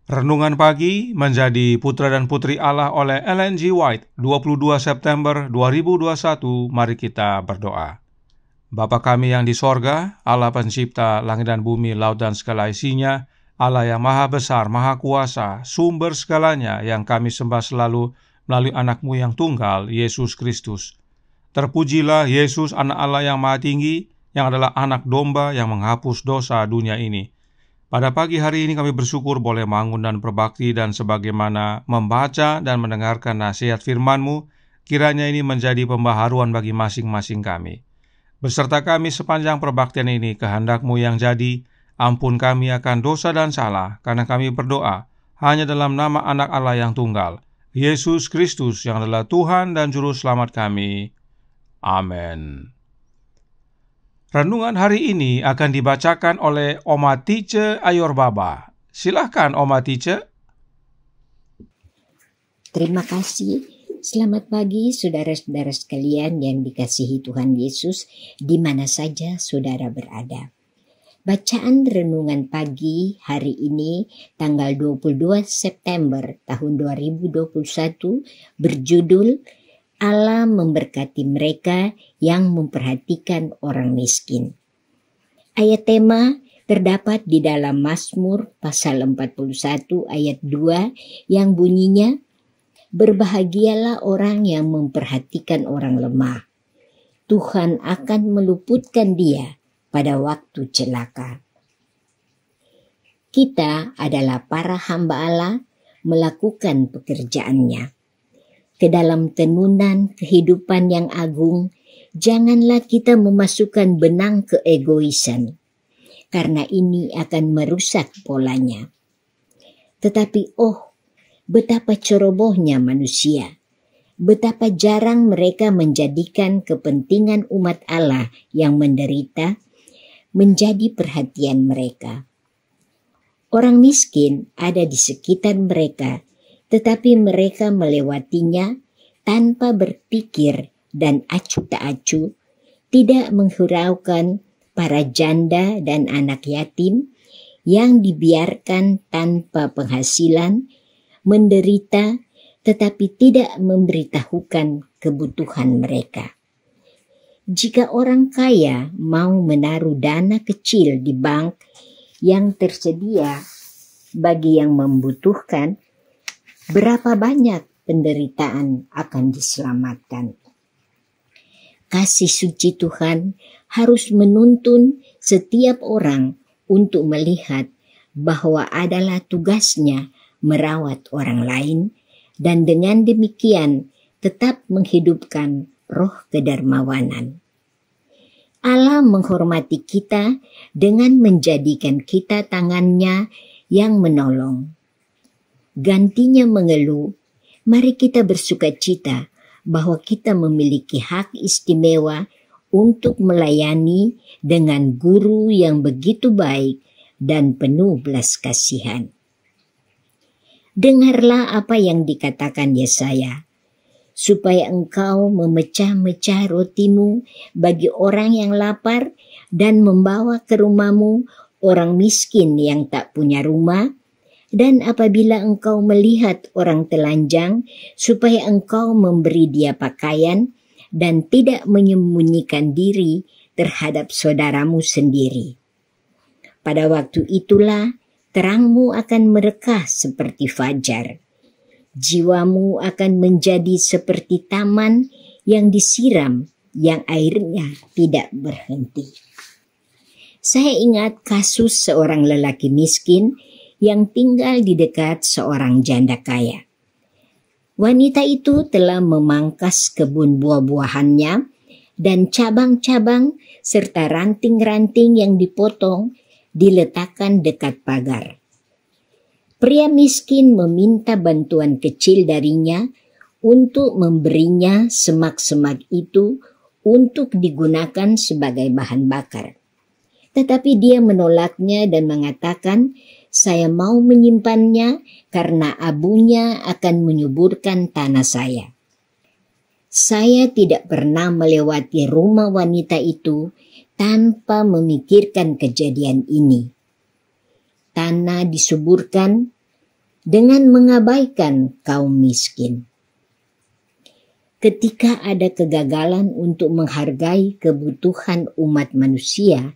Renungan pagi menjadi Putra dan Putri Allah oleh Ellen G. White, 22 September 2021. Mari kita berdoa. Bapa kami yang di sorga, Allah pencipta langit dan bumi, laut dan segala isinya, Allah yang maha besar, maha kuasa, sumber segalanya yang kami sembah selalu melalui anak-Mu yang tunggal, Yesus Kristus. Terpujilah Yesus, anak Allah yang maha tinggi, yang adalah anak domba yang menghapus dosa dunia ini. Pada pagi hari ini kami bersyukur boleh bangun dan berbakti, dan sebagaimana membaca dan mendengarkan nasihat firman-Mu, kiranya ini menjadi pembaharuan bagi masing-masing kami. Beserta kami sepanjang perbaktian ini, kehendak-Mu yang jadi, ampun kami akan dosa dan salah, karena kami berdoa hanya dalam nama anak Allah yang tunggal, Yesus Kristus, yang adalah Tuhan dan Juru Selamat kami. Amin. Renungan hari ini akan dibacakan oleh Oma Tice Ayorbaba. Silahkan Oma Tice. Terima kasih. Selamat pagi saudara-saudara sekalian yang dikasihi Tuhan Yesus, di mana saja saudara berada. Bacaan renungan pagi hari ini tanggal 22 September tahun 2021 berjudul Allah memberkati mereka yang memperhatikan orang miskin. Ayat tema terdapat di dalam Mazmur pasal 41 ayat 2 yang bunyinya, "Berbahagialah orang yang memperhatikan orang lemah. Tuhan akan meluputkan dia pada waktu celaka." Kita adalah para hamba Allah melakukan pekerjaannya. Ke dalam tenunan kehidupan yang agung, janganlah kita memasukkan benang keegoisan, karena ini akan merusak polanya. Tetapi betapa cerobohnya manusia, betapa jarang mereka menjadikan kepentingan umat Allah yang menderita menjadi perhatian mereka. Orang miskin ada di sekitar mereka, tetapi mereka melewatinya tanpa berpikir dan acuh tak acuh, tidak menghiraukan para janda dan anak yatim yang dibiarkan tanpa penghasilan, menderita, tetapi tidak memberitahukan kebutuhan mereka. Jika orang kaya mau menaruh dana kecil di bank yang tersedia bagi yang membutuhkan, berapa banyak penderitaan akan diselamatkan. Kasih suci Tuhan harus menuntun setiap orang untuk melihat bahwa adalah tugasnya merawat orang lain, dan dengan demikian tetap menghidupkan roh kedermawanan. Allah menghormati kita dengan menjadikan kita tangannya yang menolong. Gantinya mengeluh, mari kita bersukacita bahwa kita memiliki hak istimewa untuk melayani dengan guru yang begitu baik dan penuh belas kasihan. Dengarlah apa yang dikatakan Yesaya, supaya engkau memecah-mecah rotimu bagi orang yang lapar dan membawa ke rumahmu orang miskin yang tak punya rumah. Dan apabila engkau melihat orang telanjang, supaya engkau memberi dia pakaian dan tidak menyembunyikan diri terhadap saudaramu sendiri. Pada waktu itulah terangmu akan merekah seperti fajar. Jiwamu akan menjadi seperti taman yang disiram, yang airnya tidak berhenti. Saya ingat kasus seorang lelaki miskin yang tinggal di dekat seorang janda kaya. Wanita itu telah memangkas kebun buah-buahannya, dan cabang-cabang serta ranting-ranting yang dipotong diletakkan dekat pagar. Pria miskin meminta bantuan kecil darinya untuk memberinya semak-semak itu untuk digunakan sebagai bahan bakar. Tetapi dia menolaknya dan mengatakan, "Saya mau menyimpannya karena abunya akan menyuburkan tanah saya." Saya tidak pernah melewati rumah wanita itu tanpa memikirkan kejadian ini. Tanah disuburkan, dengan mengabaikan kaum miskin. Ketika ada kegagalan untuk menghargai kebutuhan umat manusia,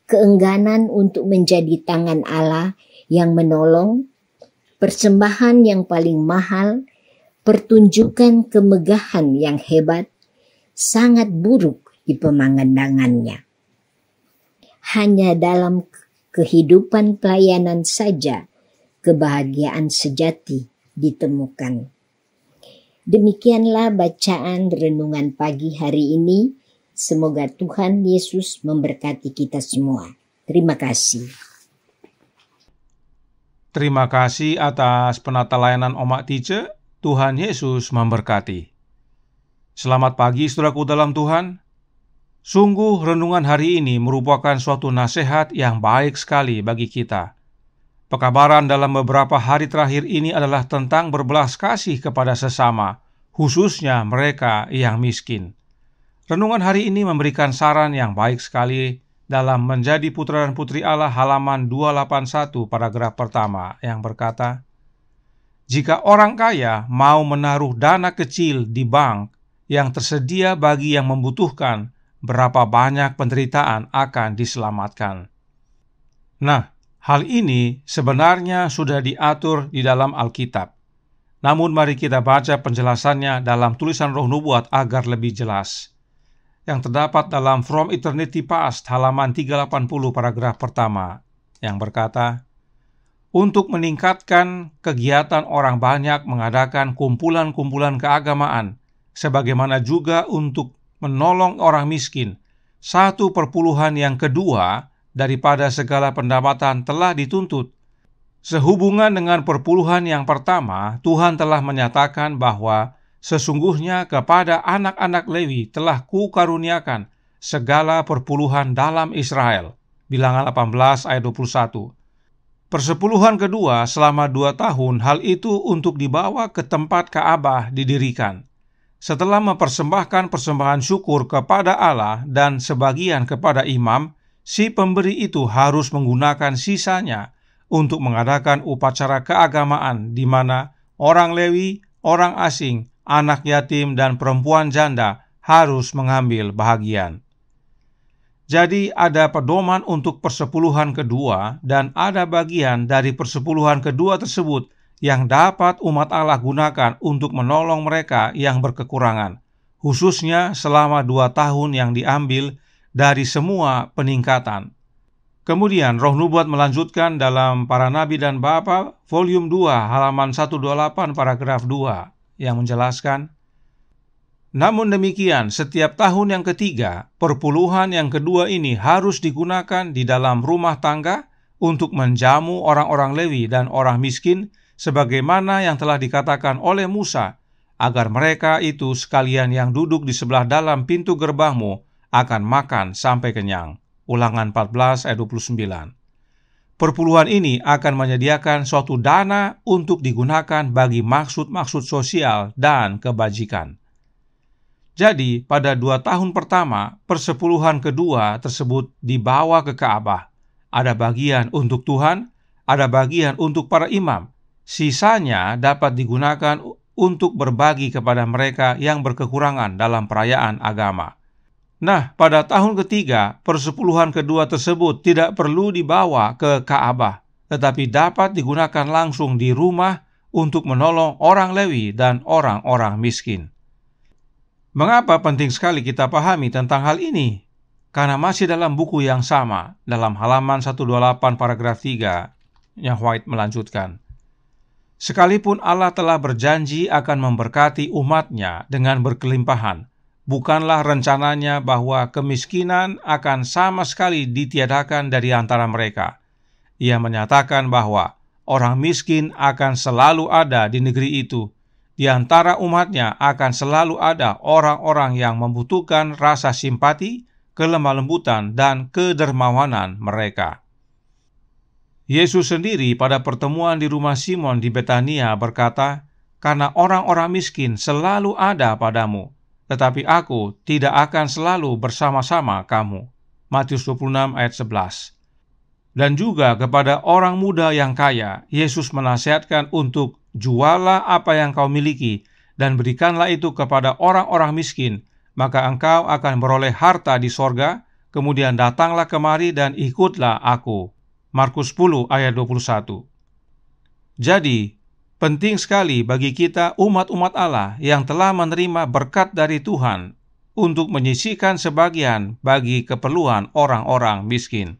keengganan untuk menjadi tangan Allah yang menolong, persembahan yang paling mahal, pertunjukan kemegahan yang hebat, sangat buruk di pemandangannya. Hanya dalam kehidupan pelayanan saja kebahagiaan sejati ditemukan. Demikianlah bacaan renungan pagi hari ini. Semoga Tuhan Yesus memberkati kita semua. Terima kasih. Terima kasih atas penata layanan Oma Tice. Tuhan Yesus memberkati. Selamat pagi saudaraku dalam Tuhan. Sungguh renungan hari ini merupakan suatu nasihat yang baik sekali bagi kita. Pekabaran dalam beberapa hari terakhir ini adalah tentang berbelas kasih kepada sesama, khususnya mereka yang miskin. Renungan hari ini memberikan saran yang baik sekali dalam Menjadi Putra dan Putri Allah halaman 281 paragraf pertama yang berkata, jika orang kaya mau menaruh dana kecil di bank yang tersedia bagi yang membutuhkan, berapa banyak penderitaan akan diselamatkan. Nah, hal ini sebenarnya sudah diatur di dalam Alkitab. Namun mari kita baca penjelasannya dalam tulisan Roh Nubuat agar lebih jelas. Yang terdapat dalam From Eternity Past halaman 380 paragraf pertama yang berkata, untuk meningkatkan kegiatan orang banyak mengadakan kumpulan-kumpulan keagamaan, sebagaimana juga untuk menolong orang miskin, 1/10 yang kedua daripada segala pendapatan telah dituntut. Sehubungan dengan perpuluhan yang pertama, Tuhan telah menyatakan bahwa sesungguhnya kepada anak-anak Lewi telah kukaruniakan segala perpuluhan dalam Israel. Bilangan 18 ayat 21. Persepuluhan kedua selama 2 tahun, hal itu untuk dibawa ke tempat Ka'bah didirikan. Setelah mempersembahkan persembahan syukur kepada Allah dan sebagian kepada imam, si pemberi itu harus menggunakan sisanya untuk mengadakan upacara keagamaan di mana orang Lewi, orang asing, anak yatim, dan perempuan janda harus mengambil bahagian. Jadi ada pedoman untuk persepuluhan kedua dan ada bagian dari persepuluhan kedua tersebut yang dapat umat Allah gunakan untuk menolong mereka yang berkekurangan, khususnya selama 2 tahun yang diambil dari semua peningkatan. Kemudian Roh Nubuat melanjutkan dalam Para Nabi dan Bapa, volume 2, halaman 128 paragraf 2, yang menjelaskan, namun demikian, setiap tahun yang ketiga, perpuluhan yang kedua ini harus digunakan di dalam rumah tangga untuk menjamu orang-orang Lewi dan orang miskin, sebagaimana yang telah dikatakan oleh Musa, agar mereka itu sekalian yang duduk di sebelah dalam pintu gerbangmu akan makan sampai kenyang. Ulangan 14 ayat 29. Perpuluhan ini akan menyediakan suatu dana untuk digunakan bagi maksud-maksud sosial dan kebajikan. Jadi, pada 2 tahun pertama, persepuluhan kedua tersebut dibawa ke Ka'bah. Ada bagian untuk Tuhan, ada bagian untuk para imam. Sisanya dapat digunakan untuk berbagi kepada mereka yang berkekurangan dalam perayaan agama. Nah, pada tahun ketiga, persepuluhan kedua tersebut tidak perlu dibawa ke Ka'bah, tetapi dapat digunakan langsung di rumah untuk menolong orang Lewi dan orang-orang miskin. Mengapa penting sekali kita pahami tentang hal ini? Karena masih dalam buku yang sama, dalam halaman 128 paragraf 3, yang White melanjutkan. Sekalipun Allah telah berjanji akan memberkati umatnya dengan berkelimpahan, bukanlah rencananya bahwa kemiskinan akan sama sekali ditiadakan dari antara mereka. Ia menyatakan bahwa orang miskin akan selalu ada di negeri itu. Di antara umatnya akan selalu ada orang-orang yang membutuhkan rasa simpati, kelemah lembutan, dan kedermawanan mereka. Yesus sendiri pada pertemuan di rumah Simon di Betania berkata, "Karena orang-orang miskin selalu ada padamu, tetapi aku tidak akan selalu bersama-sama kamu." Matius 26 ayat 11. Dan juga kepada orang muda yang kaya, Yesus menasihatkan untuk jualah apa yang kau miliki dan berikanlah itu kepada orang-orang miskin, maka engkau akan beroleh harta di sorga, kemudian datanglah kemari dan ikutlah aku. Markus 10 ayat 21. Jadi, penting sekali bagi kita umat-umat Allah yang telah menerima berkat dari Tuhan untuk menyisihkan sebagian bagi keperluan orang-orang miskin.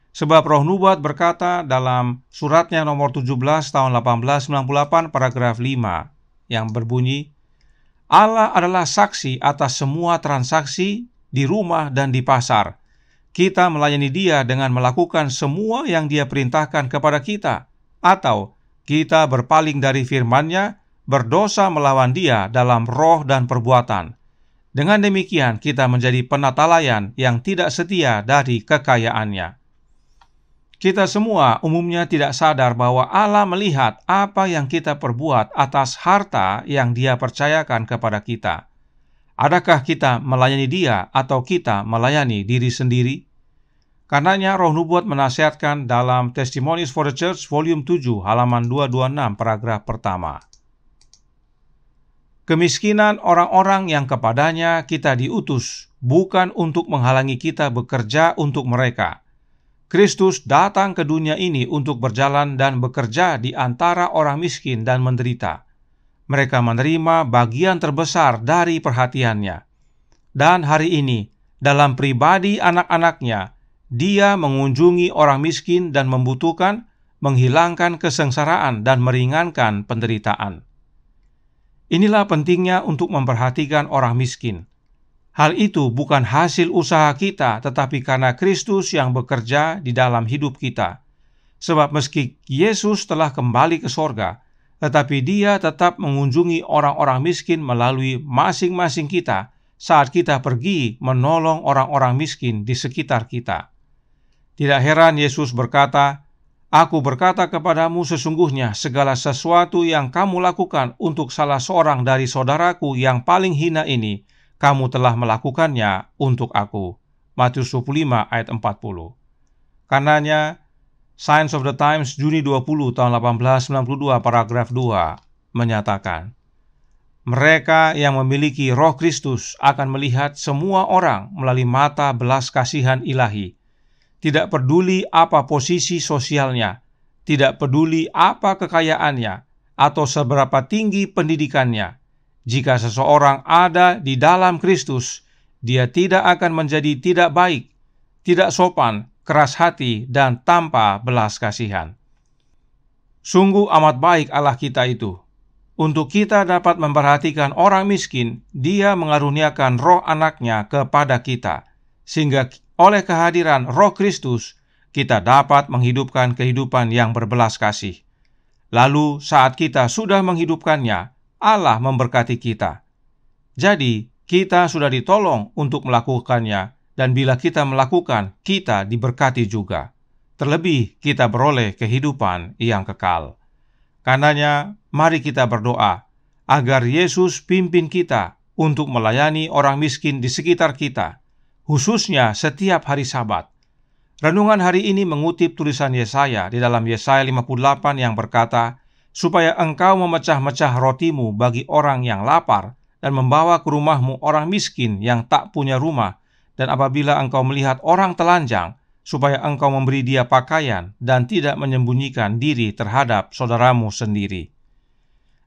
Sebab Roh Nubuat berkata dalam suratnya nomor 17 tahun 1898 paragraf 5 yang berbunyi, Allah adalah saksi atas semua transaksi di rumah dan di pasar. Kita melayani Dia dengan melakukan semua yang Dia perintahkan kepada kita, atau kita berpaling dari firman-Nya, berdosa melawan Dia dalam roh dan perbuatan. Dengan demikian kita menjadi penatalayan yang tidak setia dari kekayaan-Nya. Kita semua umumnya tidak sadar bahwa Allah melihat apa yang kita perbuat atas harta yang Dia percayakan kepada kita. Adakah kita melayani Dia atau kita melayani diri sendiri? Karenanya Roh Nubuat menasihatkan dalam Testimonies for the Church volume 7 halaman 226 paragraf pertama. Kemiskinan orang-orang yang kepadanya kita diutus bukan untuk menghalangi kita bekerja untuk mereka. Kristus datang ke dunia ini untuk berjalan dan bekerja di antara orang miskin dan menderita. Mereka menerima bagian terbesar dari perhatiannya. Dan hari ini, dalam pribadi anak-anaknya, Dia mengunjungi orang miskin dan membutuhkan, menghilangkan kesengsaraan dan meringankan penderitaan. Inilah pentingnya untuk memperhatikan orang miskin. Hal itu bukan hasil usaha kita, tetapi karena Kristus yang bekerja di dalam hidup kita. Sebab meski Yesus telah kembali ke sorga, tetapi Dia tetap mengunjungi orang-orang miskin melalui masing-masing kita saat kita pergi menolong orang-orang miskin di sekitar kita. Tidak heran Yesus berkata, Aku berkata kepadamu sesungguhnya segala sesuatu yang kamu lakukan untuk salah seorang dari saudaraku yang paling hina ini, kamu telah melakukannya untuk aku. Matius 25 ayat 40. Karenanya, Signs of the Times Juni 20 tahun 1892 paragraf 2 menyatakan, mereka yang memiliki Roh Kristus akan melihat semua orang melalui mata belas kasihan ilahi. Tidak peduli apa posisi sosialnya, tidak peduli apa kekayaannya, atau seberapa tinggi pendidikannya. Jika seseorang ada di dalam Kristus, dia tidak akan menjadi tidak baik, tidak sopan, keras hati, dan tanpa belas kasihan. Sungguh amat baik Allah kita itu. Untuk kita dapat memperhatikan orang miskin, Dia mengaruniakan roh anaknya kepada kita, sehingga oleh kehadiran Roh Kristus, kita dapat menghidupkan kehidupan yang berbelas kasih. Lalu saat kita sudah menghidupkannya, Allah memberkati kita. Jadi, kita sudah ditolong untuk melakukannya, dan bila kita melakukan, kita diberkati juga. Terlebih, kita beroleh kehidupan yang kekal. Karenanya, mari kita berdoa, agar Yesus pimpin kita untuk melayani orang miskin di sekitar kita, khususnya setiap hari Sabat. Renungan hari ini mengutip tulisan Yesaya di dalam Yesaya 58 yang berkata, supaya engkau memecah-mecah rotimu bagi orang yang lapar dan membawa ke rumahmu orang miskin yang tak punya rumah, dan apabila engkau melihat orang telanjang, supaya engkau memberi dia pakaian dan tidak menyembunyikan diri terhadap saudaramu sendiri.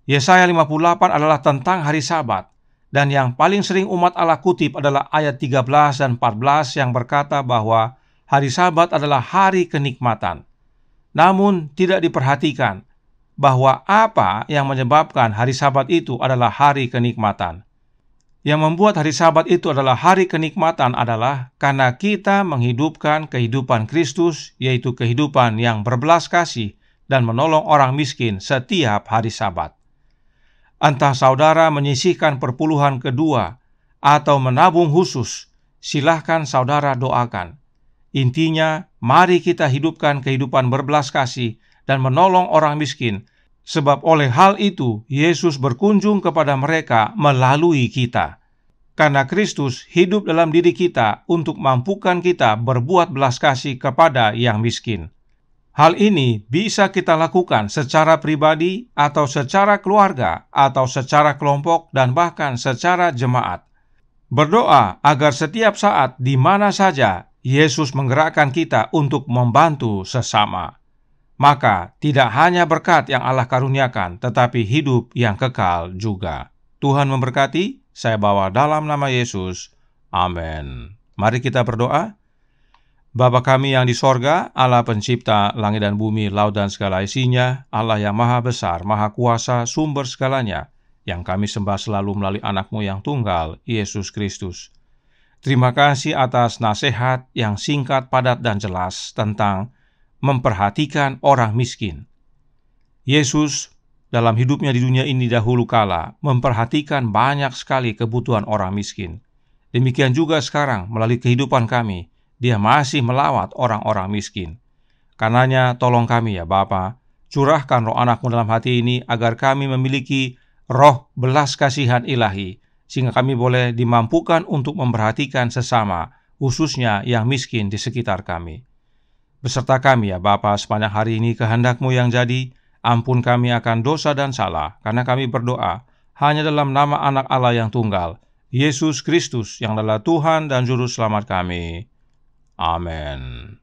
Yesaya 58 adalah tentang hari Sabat, dan yang paling sering umat Allah kutip adalah ayat 13 dan 14 yang berkata bahwa hari Sabat adalah hari kenikmatan. Namun tidak diperhatikan bahwa apa yang menyebabkan hari Sabat itu adalah hari kenikmatan. Yang membuat hari Sabat itu adalah hari kenikmatan adalah karena kita menghidupkan kehidupan Kristus, yaitu kehidupan yang berbelas kasih dan menolong orang miskin setiap hari Sabat. Entah saudara menyisihkan perpuluhan kedua atau menabung khusus, silahkan saudara doakan. Intinya, mari kita hidupkan kehidupan berbelas kasih dan menolong orang miskin, sebab oleh hal itu Yesus berkunjung kepada mereka melalui kita. karena Kristus hidup dalam diri kita untuk mampukan kita berbuat belas kasih kepada yang miskin. Hal ini bisa kita lakukan secara pribadi atau secara keluarga atau secara kelompok dan bahkan secara jemaat. Berdoa agar setiap saat di mana saja Yesus menggerakkan kita untuk membantu sesama. Maka tidak hanya berkat yang Allah karuniakan, tetapi hidup yang kekal juga. Tuhan memberkati. Saya bawa dalam nama Yesus. Amin. Mari kita berdoa. Bapa kami yang di sorga, Allah pencipta langit dan bumi, laut dan segala isinya, Allah yang maha besar, maha kuasa, sumber segalanya, yang kami sembah selalu melalui anak-Mu yang tunggal, Yesus Kristus. Terima kasih atas nasihat yang singkat, padat, dan jelas tentang memperhatikan orang miskin. Yesus dalam hidupnya di dunia ini dahulu kala memperhatikan banyak sekali kebutuhan orang miskin. Demikian juga sekarang melalui kehidupan kami, Dia masih melawat orang-orang miskin. Karenanya tolong kami ya Bapa, curahkan roh anak-Mu dalam hati ini agar kami memiliki roh belas kasihan ilahi, sehingga kami boleh dimampukan untuk memperhatikan sesama, khususnya yang miskin di sekitar kami. Beserta kami ya Bapa, sepanjang hari ini kehendak-Mu yang jadi. Ampun kami akan dosa dan salah, karena kami berdoa hanya dalam nama anak Allah yang tunggal, Yesus Kristus, yang adalah Tuhan dan Juru Selamat kami. Amin.